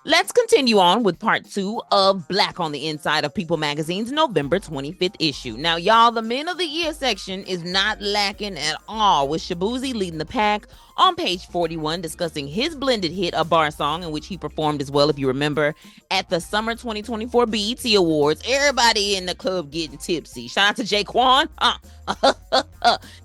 Let's continue on with part 2 of Black on the Inside of People Magazine's November 25th issue. Now, y'all, the Men of the Year section is not lacking at all, with Shabuzi leading the pack on page 41, discussing his blended hit, A Bar Song, in which he performed as well, if you remember, at the Summer 2024 BET Awards. Everybody in the club getting tipsy. Shout out to Jaquan.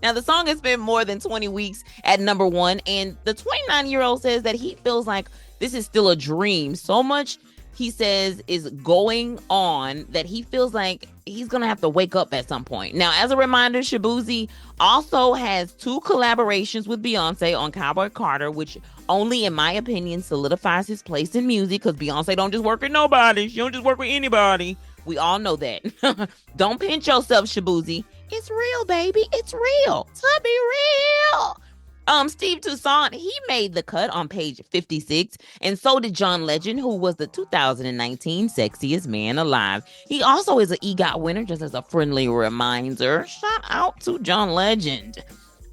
Now, the song has been more than 20 weeks at number 1, and the 29-year-old says that he feels like this is still a dream. So much, he says, is going on that he feels like he's going to have to wake up at some point. Now, as a reminder, Shabuzi also has 2 collaborations with Beyonce on Cowboy Carter, which only, in my opinion, solidifies his place in music, because Beyonce don't just work with nobody. She don't just work with anybody. We all know that. Don't pinch yourself, Shabuzi. It's real, baby. It's real. To be real. Steve Toussaint, he made the cut on page 56, and so did John Legend, who was the 2019 Sexiest Man Alive. He also is an EGOT winner, just as a friendly reminder. Shout out to John Legend.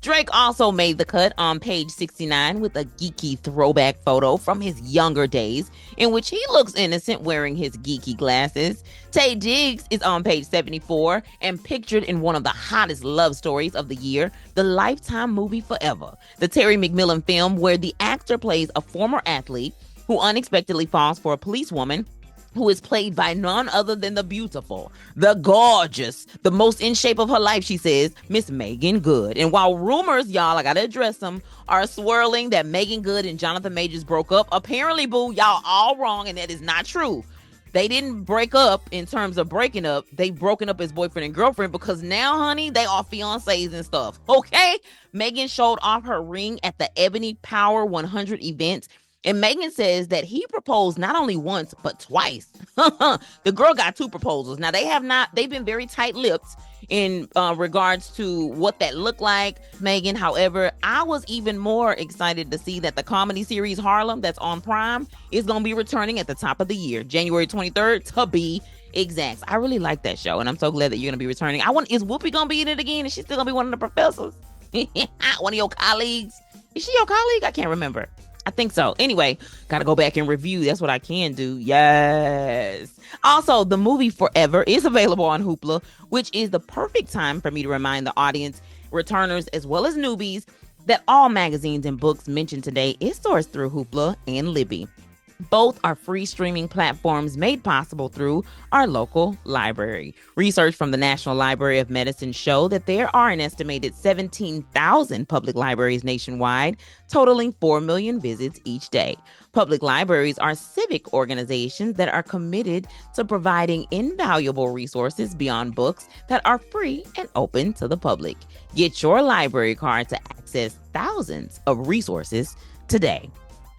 Drake also made the cut on page 69 with a geeky throwback photo from his younger days, in which he looks innocent wearing his geeky glasses. Taye Diggs is on page 74 and pictured in one of the hottest love stories of the year, the Lifetime movie Forever, the Terry McMillan film where the actor plays a former athlete who unexpectedly falls for a policewoman who is played by none other than the beautiful, the gorgeous, the most in shape of her life, she says, Miss Meagan Good. And while rumors, y'all, I gotta address them, are swirling that Meagan Good and Jonathan Majors broke up, apparently, boo, y'all all wrong, and that is not true. They didn't break up in terms of breaking up. They've broken up as boyfriend and girlfriend, because now, honey, they are fiancés and stuff, okay? Meagan showed off her ring at the Ebony Power 100 event, and Meagan says that he proposed not only once, but twice. The girl got 2 proposals. Now, they've been very tight-lipped in regards to what that looked like, Meagan. However, I was even more excited to see that the comedy series Harlem, that's on Prime, is going to be returning at the top of the year, January 23rd, to be exact. I really like that show, and I'm so glad that you're going to be returning. Is Whoopi going to be in it again? Is she still going to be one of the professors? One of your colleagues? Is she your colleague? I can't remember. I think so. Anyway, gotta go back and review. That's what I can do. Yes. Also, the movie Forever is available on Hoopla, which is the perfect time for me to remind the audience, returners as well as newbies, that all magazines and books mentioned today is sourced through Hoopla and Libby. Both are free streaming platforms made possible through our local library. Research from the National Library of Medicine show that there are an estimated 17,000 public libraries nationwide, totaling 4 million visits each day. Public libraries are civic organizations that are committed to providing invaluable resources beyond books that are free and open to the public. Get your library card to access thousands of resources today.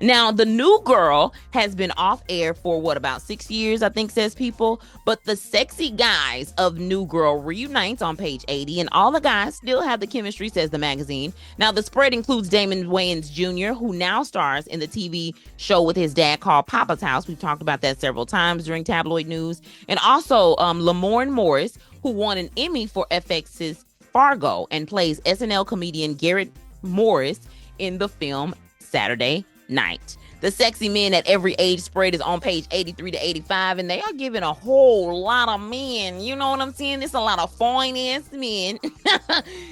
Now, The New Girl has been off air for about 6 years, I think, says People. But the sexy guys of New Girl reunites on page 80, and all the guys still have the chemistry, says the magazine. Now, the spread includes Damon Wayans Jr., who now stars in the TV show with his dad called Papa's House. We've talked about that several times during tabloid news. And also Lamorne Morris, who won an Emmy for FX's Fargo and plays SNL comedian Garrett Morris in the film Saturday Night. The sexy men at every age spread is on page 83 to 85, and they are giving a whole lot of men. You know what I'm saying? It's a lot of fine-ass men.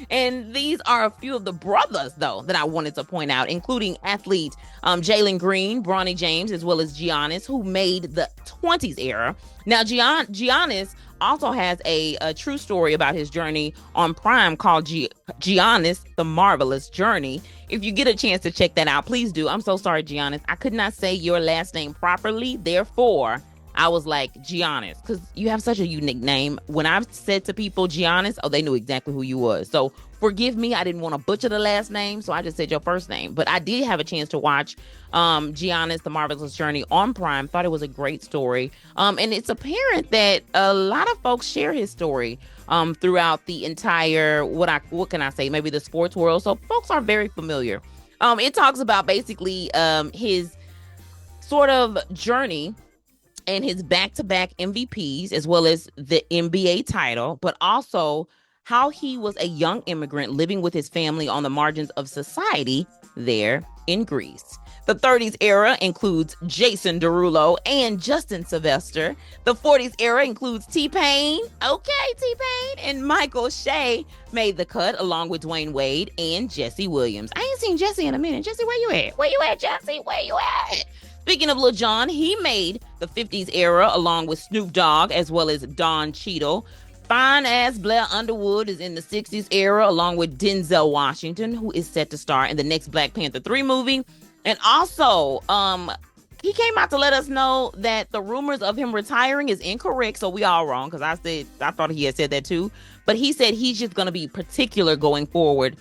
And these are a few of the brothers, though, that I wanted to point out, including athlete Jalen Green, Bronny James, as well as Giannis, who made the 20s era. Now, Giannis also has a true story about his journey on Prime called Giannis, The Marvelous Journey. If you get a chance to check that out, please do. I'm so sorry, Giannis. I could not say your last name properly. Therefore, I was like, Giannis, because you have such a unique name. When I've said to people Giannis, they knew exactly who you was. So forgive me. I didn't want to butcher the last name, so I just said your first name. But I did have a chance to watch Giannis, The Marvelous Journey on Prime. Thought it was a great story. And it's apparent that a lot of folks share his story throughout the entire, what can I say, maybe the sports world. So folks are very familiar. It talks about basically his sort of journey and his back-to-back MVPs, as well as the NBA title, but also how he was a young immigrant living with his family on the margins of society there in Greece. The 30s era includes Jason Derulo and Justin Sylvester. The 40s era includes T-Pain, okay, T-Pain, and Michael Shea made the cut along with Dwayne Wade and Jesse Williams. I ain't seen Jesse in a minute. Jesse, where you at? Where you at, Jesse? Where you at? Speaking of Lil Jon, he made the 50s era along with Snoop Dogg as well as Don Cheadle. Fine ass Blair Underwood is in the 60s era along with Denzel Washington, who is set to star in the next Black Panther 3 movie. And also, he came out to let us know that the rumors of him retiring is incorrect. So we all wrong, because I thought he had said that too. But he said he's just going to be particular going forward,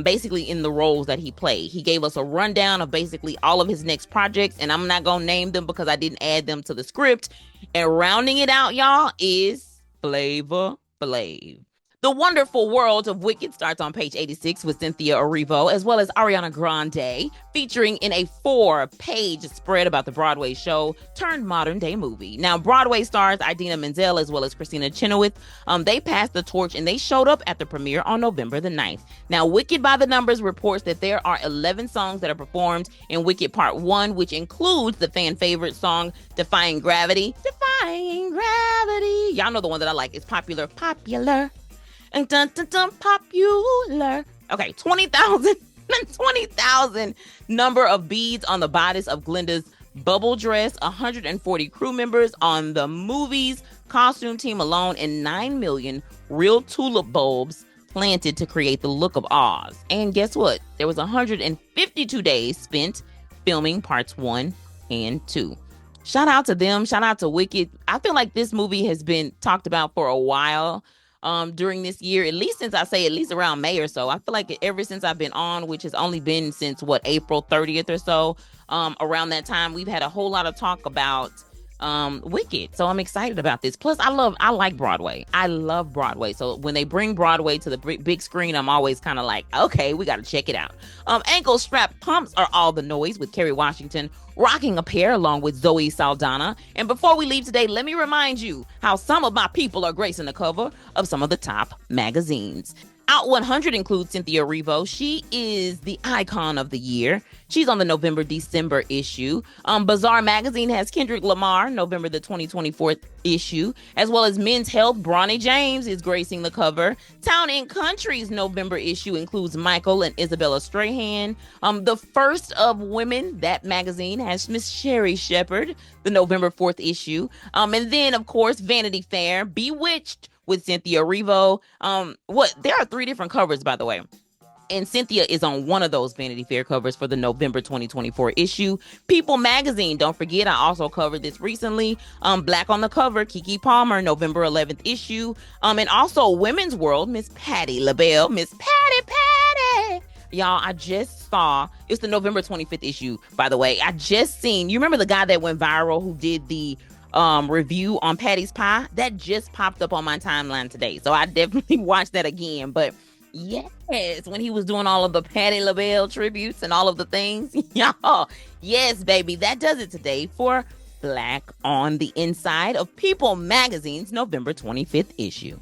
basically in the roles that he played. He gave us a rundown of basically all of his next projects, and I'm not going to name them because I didn't add them to the script. And rounding it out, y'all, is Flavor Flav. The Wonderful World of Wicked starts on page 86 with Cynthia Erivo as well as Ariana Grande, featuring in a 4-page spread about the Broadway show turned modern day movie. Now, Broadway stars Idina Menzel as well as Christina Chenoweth, they passed the torch and they showed up at the premiere on November the 9th. Now, Wicked by the Numbers reports that there are 11 songs that are performed in Wicked Part 1, which includes the fan favorite song Defying Gravity. Defying Gravity. Y'all know the one that I like. It's popular. And dun, dun, dun, popular. Okay, 20,000 number of beads on the bodice of Glenda's bubble dress, 140 crew members on the movie's costume team alone, and 9 million real tulip bulbs planted to create the look of Oz. And guess what? There was 152 days spent filming parts 1 and 2. Shout out to them. Shout out to Wicked. I feel like this movie has been talked about for a while. During this year, at least around May or so. I feel like ever since I've been on, which has only been since April 30th or so, around that time, we've had a whole lot of talk about Wicked. So I'm excited about this. Plus, I like Broadway. I love Broadway. So when they bring Broadway to the big screen, I'm always kind of like, okay, we got to check it out. Ankle strap pumps are all the noise with Kerry Washington rocking a pair along with Zoe Saldana. And before we leave today, let me remind you how some of my people are gracing the cover of some of the top magazines. Out 100 includes Cynthia Erivo. She is the icon of the year. She's on the November-December issue. Bazaar Magazine has Kendrick Lamar, November the 2024 issue, as well as Men's Health. Bronny James is gracing the cover. Town and Country's November issue includes Michael and Isabella Strahan. The First of Women, that magazine, has Miss Sherry Shepherd, the November 4th issue. And then, of course, Vanity Fair, Bewitched, with Cynthia Erivo. There are 3 different covers, by the way. And Cynthia is on one of those Vanity Fair covers for the November 2024 issue. People Magazine, don't forget, I also covered this recently. Black on the cover, Keke Palmer, November 11th issue. And also Women's World, Miss Patti LaBelle. Miss Patti. Y'all, I just saw, it's the November 25th issue, by the way. I just seen, you remember the guy that went viral who did the review on Patty's Pie? That just popped up on my timeline today. So I definitely watched that again. But yes, when he was doing all of the Patti LaBelle tributes and all of the things, y'all, yes, baby, that does it today for Black on the Inside of People Magazine's November 25th issue.